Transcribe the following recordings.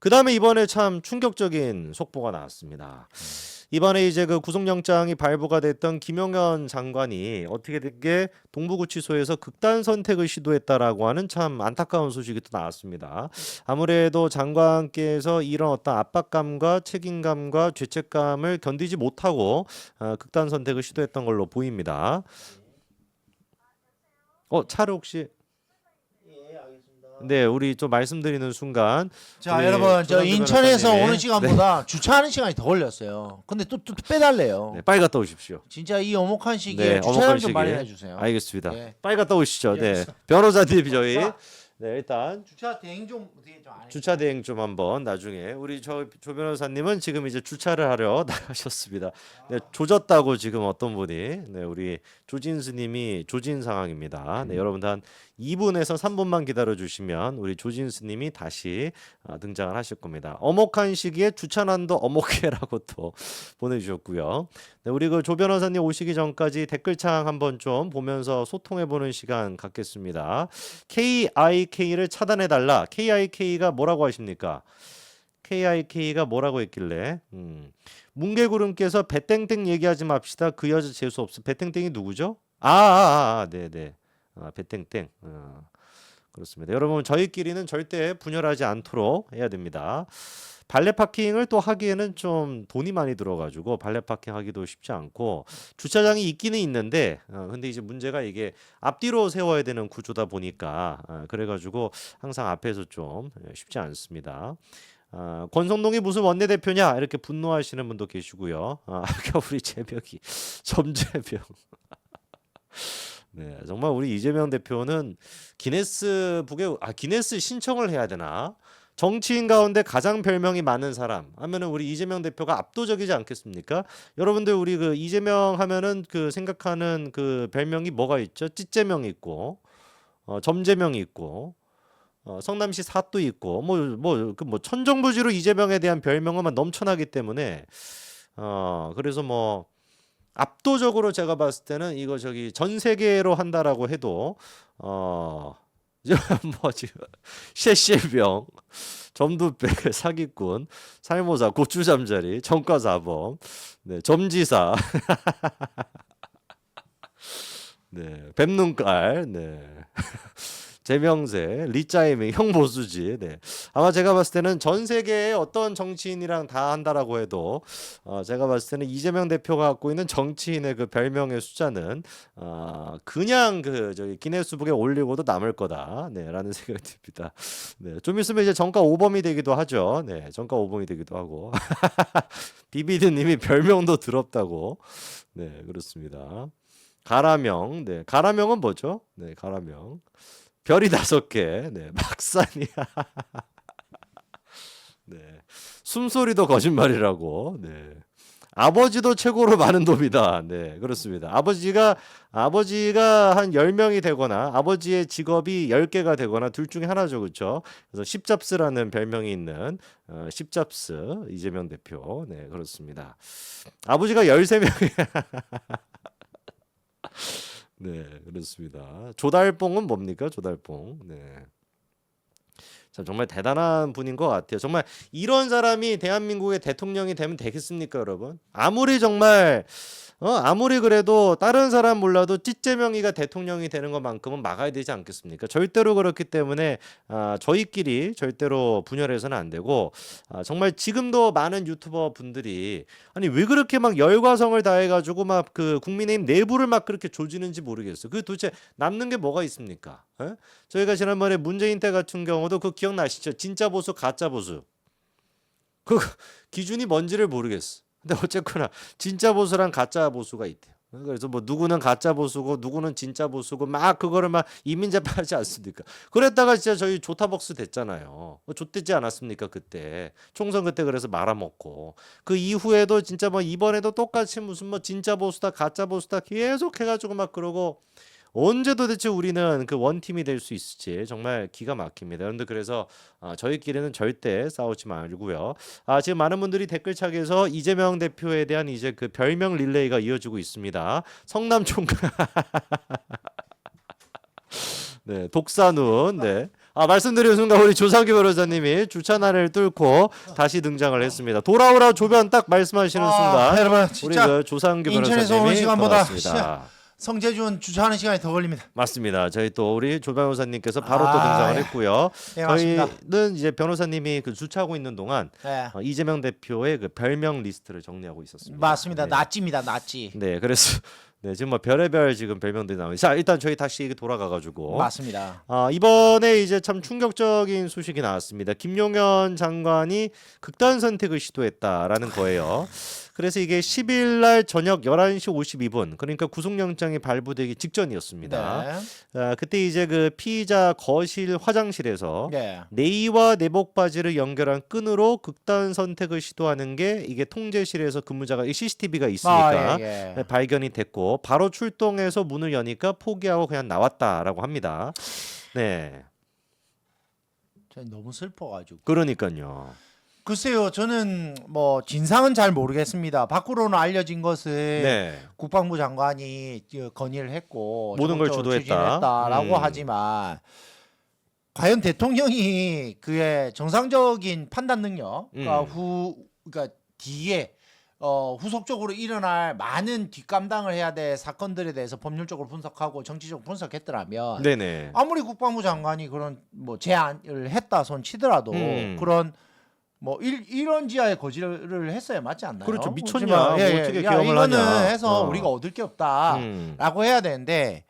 그다음에 이번에 참 충격적인 속보가 나왔습니다. 이번에 이제 그 구속영장이 발부가 됐던 김용현 장관이 어떻게 된 게 동부구치소에서 극단 선택을 시도했다라고 하는 참 안타까운 소식이 또 나왔습니다. 아무래도 장관께서 이런 어떤 압박감과 책임감과 죄책감을 견디지 못하고 극단 선택을 시도했던 걸로 보입니다. 차를 혹시 예, 알겠습니다. 네, 우리 좀 말씀드리는 순간 자, 우리 여러분, 저 조상주 인천에서 변호사님의- 오는 시간보다 주차하는 시간이 더 걸렸어요. 근데 또 빼달래요. 네, 빨리 갔다 오십시오. 진짜 이 엄혹한 시기에 네, 주차장 엄혹한 좀 시기에. 마련해 주세요. 알겠습니다. 예. 빨리 갔다 오시죠. 예, 네, 알겠습니다. 변호사님 저희 자. 네, 일단 주차 대행 좀 어떻게 좀 안 해. 주차 대행 좀 한번 나중에 우리 조 변호사님은 지금 이제 주차를 하러 나가셨습니다. 네, 조졌다고 지금 어떤 분이 네, 우리 조진수님이 조진 상황입니다. 네, 여러분들 한 2분에서 3분만 기다려 주시면 우리 조진수님이 다시 등장을 하실 겁니다. 엄혹한 시기에 주차난도 엄혹해라고 또 보내주셨고요. 네, 우리 그 조 변호사님 오시기 전까지 댓글창 한번 좀 보면서 소통해 보는 시간 갖겠습니다. KIK를 차단해 달라. KIK가 뭐라고 하십니까? KIK가 뭐라고 했길래? 뭉개구름께서 배땡땡 얘기하지 맙시다. 그 여자 재수 없어. 배땡땡이 누구죠? 네네. 배땡땡. 그렇습니다. 여러분 저희끼리는 절대 분열하지 않도록 해야 됩니다. 발레 파킹을 또 하기에는 좀 돈이 많이 들어가지고 발레 파킹 하기도 쉽지 않고 주차장이 있기는 있는데 근데 이제 문제가 이게 앞뒤로 세워야 되는 구조다 보니까 그래가지고 항상 앞에서 좀 쉽지 않습니다. 권성동이 무슨 원내대표냐 이렇게 분노하시는 분도 계시고요. 아까 우리 재명이 점재명. 네, 정말 우리 이재명 대표는 기네스북에 기네스 신청을 해야 되나? 정치인 가운데 가장 별명이 많은 사람 하면은 우리 이재명 대표가 압도적이지 않겠습니까? 여러분들 우리 그 이재명 하면은 그 생각하는 그 별명이 뭐가 있죠? 찌재명이 있고, 점재명이 있고, 성남시 사또 있고, 뭐 천정부지로 이재명에 대한 별명은 넘쳐나기 때문에, 그래서 뭐 압도적으로 제가 봤을 때는 이거 저기 전 세계로 한다라고 해도 뭐 지금 셰셰병, 점두배, 사기꾼, 살모사, 고추잠자리, 전과사범, 네, 점지사, 네, 뱀눈깔, 네. 제명세, 리짜이밍, 형보수지. 네. 아마 제가 봤을 때는 전 세계의 어떤 정치인이랑 다 한다라고 해도 제가 봤을 때는 이재명 대표가 갖고 있는 정치인의 그 별명의 숫자는 그냥 그 저기 기네스북에 올리고도 남을 거다. 네, 라는 생각이 듭니다. 네, 좀 있으면 이제 정가 오범이 되기도 하죠. 네, 정가 오범이 되기도 하고. 비비드님이 별명도 더럽다고. 네, 그렇습니다. 가라명, 네, 가라명은 뭐죠? 네, 가라명. 별이 5개. 네, 막산이야. 네. 숨소리도 거짓말이라고. 네. 아버지도 최고로 많은 돈이다. 네, 그렇습니다. 아버지가 한 10명이 되거나 아버지의 직업이 10개가 되거나 둘 중에 하나죠. 그렇죠? 그래서 십잡스라는 별명이 있는 십잡스 이재명 대표. 네, 그렇습니다. 아버지가 13명이 네, 그렇습니다. 조달봉은 뭡니까? 조달봉. 네. 참 정말 대단한 분인 것 같아요. 정말 이런 사람이 대한민국의 대통령이 되면 되겠습니까, 여러분? 아무리 정말 아무리 그래도 다른 사람 몰라도 찌재명이가 대통령이 되는 것만큼은 막아야 되지 않겠습니까? 절대로 그렇기 때문에 저희끼리 절대로 분열해서는 안 되고 정말 지금도 많은 유튜버 분들이 아니 왜 그렇게 막 열과성을 다해가지고 막 그 국민의힘 내부를 막 그렇게 조지는지 모르겠어요. 그 도대체 남는 게 뭐가 있습니까? 에? 저희가 지난번에 문재인 때 같은 경우도 그 기억나시죠? 진짜 보수, 가짜 보수. 그 기준이 뭔지를 모르겠어. 근데 어쨌거나 진짜 보수랑 가짜 보수가 있대요. 그래서 뭐 누구는 가짜 보수고 누구는 진짜 보수고 막 그거를 막 이민재파하지 않습니까? 그랬다가 진짜 저희 조타벅스 됐잖아요. 좆되지 않았습니까 그때 총선 그때 그래서 말아먹고 그 이후에도 진짜 뭐 이번에도 똑같이 무슨 뭐 진짜 보수다 가짜 보수다 계속 해가지고 막 그러고 언제 도대체 우리는 그 원팀이 될 수 있을지 정말 기가 막힙니다. 여러분들 그래서 저희끼리는 절대 싸우지 말고요. 지금 많은 분들이 댓글창에서 이재명 대표에 대한 이제 그 별명 릴레이가 이어지고 있습니다. 성남 총각 네, 독사눈 네. 말씀드린 순간 우리 조상규 변호사님이 주차난을 뚫고 다시 등장을 했습니다. 돌아오라 조변 딱 말씀하시는 순간 여러분 우리 진짜 그 조상규 인천에서 오는 변호사님이 시간보다 돌아왔습니다. 성재준 주차하는 시간이 더 걸립니다. 맞습니다. 저희 또 우리 조 변호사님께서 바로 또 등장을 예. 했고요. 네, 맞습니다. 저희는 이제 변호사님이 그 주차하고 있는 동안 네. 이재명 대표의 그 별명 리스트를 정리하고 있었습니다. 맞습니다. 네. 나찌입니다. 나찌. 네, 그래서 네, 지금 뭐 별의별 지금 별명들이 나오고. 자, 일단 저희 다시 돌아가가지고 맞습니다. 이번에 이제 참 충격적인 소식이 나왔습니다. 김용현 장관이 극단 선택을 시도했다라는 거예요. 그래서 이게 10일 날 저녁 11시 52분, 그러니까 구속영장이 발부되기 직전이었습니다. 네. 그때 이제 그 피의자 거실 화장실에서 네. 내의와 내복 바지를 연결한 끈으로 극단 선택을 시도하는 게 이게 통제실에서 근무자가 CCTV가 있으니까 예. 발견이 됐고 바로 출동해서 문을 여니까 포기하고 그냥 나왔다라고 합니다. 네, 저는 너무 슬퍼가지고. 그러니까요. 글쎄요, 저는 뭐 진상은 잘 모르겠습니다. 밖으로는 알려진 것은 네, 국방부 장관이 건의를 했고 모든 걸 적극적으로 주도했다. 추진했다라고 하지만 과연 대통령이 그의 정상적인 판단 능력, 그러니까 뒤에 후속적으로 일어날 많은 뒷감당을 해야 될 사건들에 대해서 법률적으로 분석하고 정치적으로 분석했더라면 네네. 아무리 국방부 장관이 그런 뭐 제안을 했다 손 치더라도 그런 뭐 이런 지하에 거지를 했어야 맞지 않나요? 그렇죠. 미쳤냐? 그렇지만, 뭐 어떻게 계엄을 이거는 하냐? 해서 우리가 얻을 게 없다라고 해야 되는데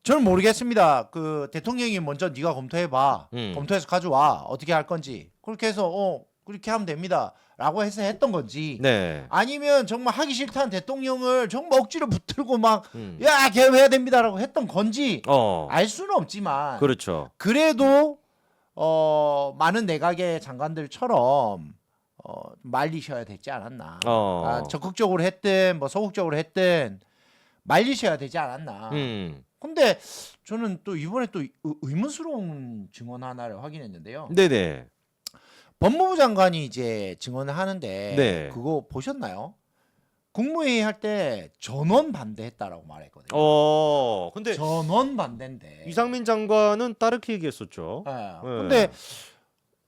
저는 모르겠습니다. 그 대통령이 먼저 네가 검토해봐. 검토해서 가져와. 어떻게 할 건지. 그렇게 해서 그렇게 하면 됩니다.라고 해서 했던 건지. 네. 아니면 정말 하기 싫다는 대통령을 정말 억지로 붙들고 막 야 개엄해야 됩니다라고 했던 건지 알 수는 없지만 그렇죠. 그래도 많은 내각의 장관들처럼 말리셔야 되지 않았나. 적극적으로 했든 뭐 소극적으로 했든 말리셔야 되지 않았나. 근데 저는 또 이번에 또 의문스러운 증언 하나를 확인했는데요. 네네. 법무부 장관이 이제 증언을 하는데 네. 그거 보셨나요? 국무회의 할 때 전원 반대했다라고 말했거든요. 근데 전원 반대인데. 이상민 장관은 따르게 얘기했었죠. 네. 근데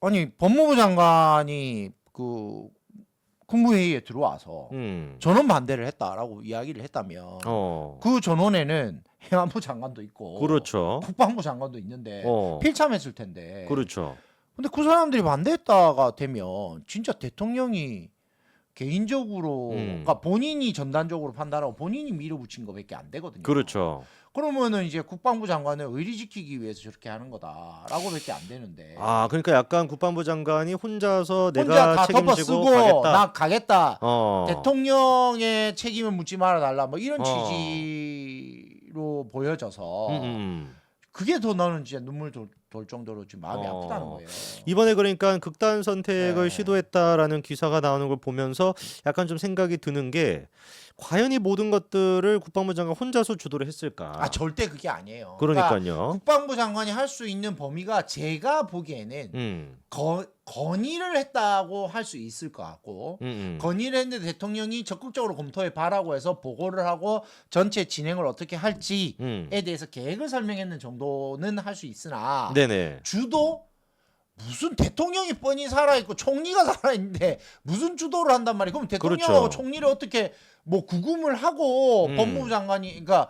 아니 법무부 장관이 그 국무회의에 들어와서 전원 반대를 했다라고 이야기를 했다면 그 전원에는 행안부 장관도 있고 그렇죠. 국방부 장관도 있는데 필참했을 텐데. 그렇죠. 근데 그 사람들이 반대했다가 되면 진짜 대통령이 개인적으로 그러니까 본인이 전단적으로 판단하고 본인이 밀어붙인 거밖에 안 되거든요. 그렇죠. 그러면은 이제 국방부 장관을 의리 지키기 위해서 저렇게 하는 거다라고밖에 안 되는데. 그러니까 약간 국방부 장관이 혼자서 혼자 내가 다 책임지고 덮어쓰고 가겠다. 나 가겠다. 어. 대통령의 책임을 묻지 말아 달라. 뭐 이런 취지로 보여져서 그게 더 나는 진짜 눈물 돌 정도로 지금 마음이 아프다는 거예요. 이번에 그러니까 극단 선택을 네. 시도했다라는 기사가 나오는 걸 보면서 약간 좀 생각이 드는 게 과연 이 모든 것들을 국방부 장관 혼자서 주도를 했을까? 절대 그게 아니에요. 그러니까요. 국방부 장관이 할 수 있는 범위가 제가 보기에는 건의를 했다고 할 수 있을 것 같고 건의를 했는데 대통령이 적극적으로 검토해 봐라고 해서 보고를 하고 전체 진행을 어떻게 할지에 대해서 계획을 설명했는 정도는 할 수 있으나 네네. 주도 무슨 대통령이 뻔히 살아있고 총리가 살아있는데 무슨 주도를 한단 말이에요. 그럼 대통령하고 그렇죠. 총리를 어떻게 뭐 구금을 하고 법무부 장관이 그러니까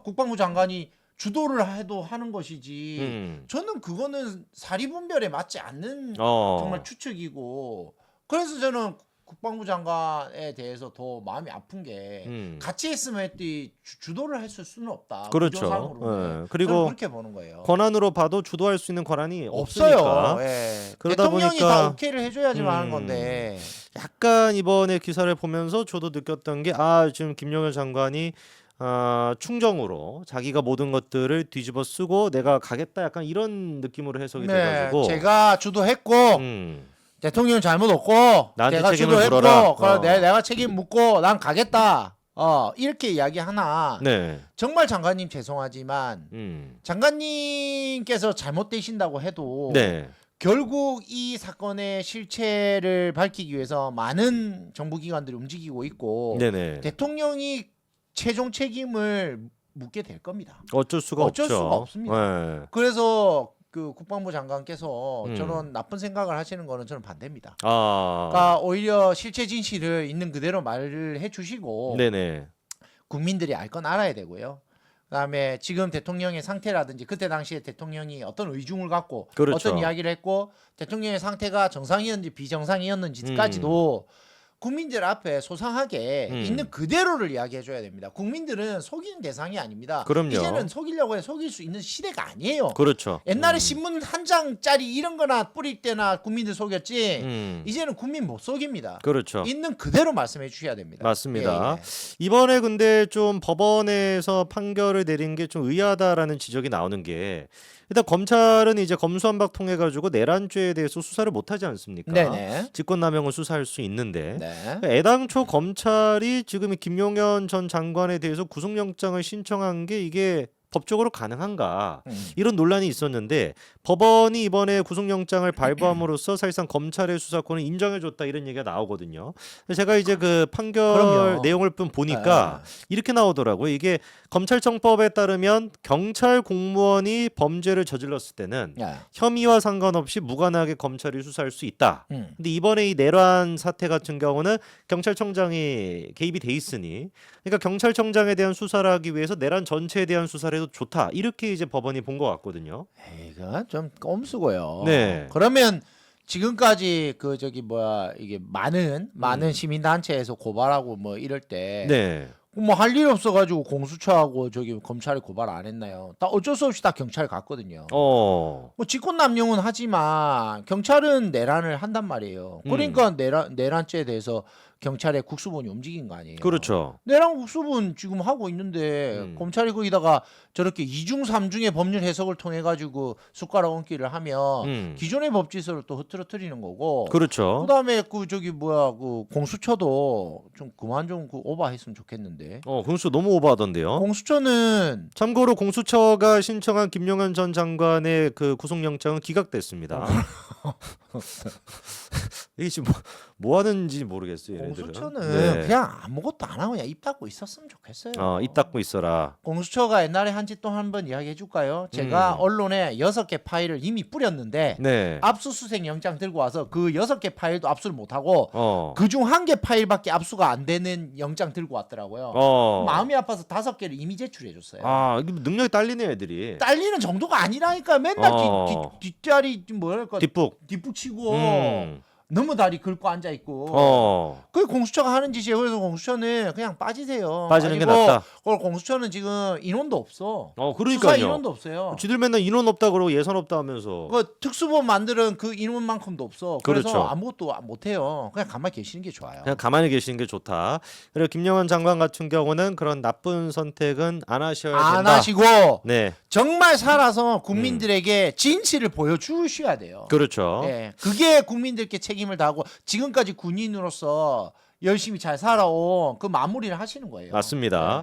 국방부 장관이 주도를 해도 하는 것이지. 저는 그거는 사리분별에 맞지 않는 정말 추측이고 그래서 저는 국방부 장관에 대해서 더 마음이 아픈 게 같이 했으면 했지 주도를 했을 수는 없다. 그렇죠. 구조상으로는. 그리고 저는 그렇게 보는 거예요. 권한으로 봐도 주도할 수 있는 권한이 없어요. 없으니까. 예. 그러다 대통령이 보니까 다 오케이를 해줘야지만 하는 건데. 약간 이번에 기사를 보면서 저도 느꼈던 게 지금 김용현 장관이 충정으로 자기가 모든 것들을 뒤집어 쓰고 내가 가겠다 약간 이런 느낌으로 해석이 돼가지고 제가 주도했고 대통령 잘못 없고 나한테 내가 책임을 주도했고 물어라. 내가 책임 묻고 난 가겠다. 이렇게 이야기하나 네. 정말 장관님 죄송하지만 장관님께서 잘못되신다고 해도 네. 결국 이 사건의 실체를 밝히기 위해서 많은 정부기관들이 움직이고 있고 네네. 대통령이 최종 책임을 묻게 될 겁니다. 어쩔 수가 어쩔 없죠. 수가 없습니다. 네. 그래서 그 국방부 장관께서 저런 나쁜 생각을 하시는 거는 저는 반대입니다. 아. 그러니까 오히려 실체 진실을 있는 그대로 말을 해주시고 네네. 국민들이 알 건 알아야 되고요. 그다음에 지금 대통령의 상태라든지 그때 당시에 대통령이 어떤 의중을 갖고 그렇죠. 어떤 이야기를 했고 대통령의 상태가 정상이었는지 비정상이었는지까지도 국민들 앞에 소상하게 있는 그대로를 이야기해 줘야 됩니다. 국민들은 속이는 대상이 아닙니다. 그럼요. 이제는 속이려고 해 속일 수 있는 시대가 아니에요. 그렇죠. 옛날에 신문 한 장짜리 이런 거나 뿌릴 때나 국민들 속였지 이제는 국민 못 속입니다. 그렇죠. 있는 그대로 말씀해 주셔야 됩니다. 맞습니다. 예, 예. 이번에 근데 좀 법원에서 판결을 내린 게 좀 의아하다라는 지적이 나오는 게 일단 검찰은 이제 검수완박 통해 가지고 내란죄에 대해서 수사를 못 하지 않습니까? 네네. 직권남용은 수사할 수 있는데 네. 애당초 검찰이 지금 김용현 전 장관에 대해서 구속영장을 신청한 게 이게 법적으로 가능한가 이런 논란이 있었는데 법원이 이번에 구속영장을 발부함으로써 사실상 검찰의 수사권을 인정해줬다 이런 얘기가 나오거든요. 제가 이제 그 판결 그럼요. 내용을 좀 보니까 이렇게 나오더라고요. 이게 검찰청법에 따르면 경찰 공무원이 범죄를 저질렀을 때는 야. 혐의와 상관없이 무관하게 검찰이 수사할 수 있다. 음. 근데 이번에 이 내란 사태 같은 경우는 경찰청장이 개입이 돼 있으니 그러니까 경찰청장에 대한 수사를 하기 위해서 내란 전체에 대한 수사를 해도 좋다. 이렇게 이제 법원이 본 것 같거든요. 이거 좀 꼼수고요. 네. 그러면 지금까지 그 저기 뭐야 이게 많은 시민단체에서 고발하고 뭐 이럴 때 네. 뭐 할 일 없어가지고 공수처하고 저기 검찰이 고발 안 했나요? 다 어쩔 수 없이 다 경찰 갔거든요. 뭐 직권남용은 하지만 경찰은 내란을 한단 말이에요. 그러니까 내란죄에 대해서 경찰의 국수본이 움직인 거 아니에요? 그렇죠. 내란 국수본 지금 하고 있는데 검찰이 거기다가 저렇게 이중 삼중의 법률 해석을 통해 가지고 숟가락 얹기를 하면 기존의 법질서를 또 흐트러뜨리는 거고. 그렇죠. 그다음에 그 저기 뭐야 그 공수처도 좀 그만 좀 그 오버했으면 좋겠는데. 공수처 너무 오버하던데요. 공수처는 참고로 공수처가 신청한 김용현 전 장관의 그 구속영장은 기각됐습니다. 이게 지금 뭐 하는지 모르겠어요. 얘네들은. 공수처는 네. 그냥 아무것도 안 하고 그냥 입 닫고 있었으면 좋겠어요. 입 닫고 있어라. 공수처가 옛날에 한 짓 또 한 번 이야기해 줄까요? 제가 언론에 6개 파일을 이미 뿌렸는데 네. 압수수색 영장 들고 와서 그 6개 파일도 압수를 못 하고 그중 1개 파일밖에 압수가 안 되는 영장 들고 왔더라고요. 마음이 아파서 5개를 이미 제출해 줬어요. 이게 능력이 딸리네 애들이. 딸리는 정도가 아니라니까 맨날 뒷자리 뭐랄까 뒷북 치고 너무 다리 긁고 앉아 있고. 그 공수처가 하는 짓이에요. 그래서 공수처는 그냥 빠지세요. 빠지는 게 빠지고, 낫다. 공수처는 지금 인원도 없어. 그러니까요. 수사 인원도 없어요. 지들 맨날 인원 없다 그러고 예산 없다 하면서. 그 특수본 만드는 그 인원만큼도 없어. 그래서 그렇죠. 아무것도 못 해요. 그냥 가만히 계시는 게 좋아요. 그냥 가만히 계시는 게 좋다. 그리고 김영환 장관 같은 경우는 그런 나쁜 선택은 안 하셔야 된다. 안 하시고 네. 정말 살아서 국민들에게 진실을 보여주셔야 돼요. 그렇죠. 예, 그게 국민들께 책임을 다하고 지금까지 군인으로서 열심히 잘 살아온 그 마무리를 하시는 거예요. 맞습니다.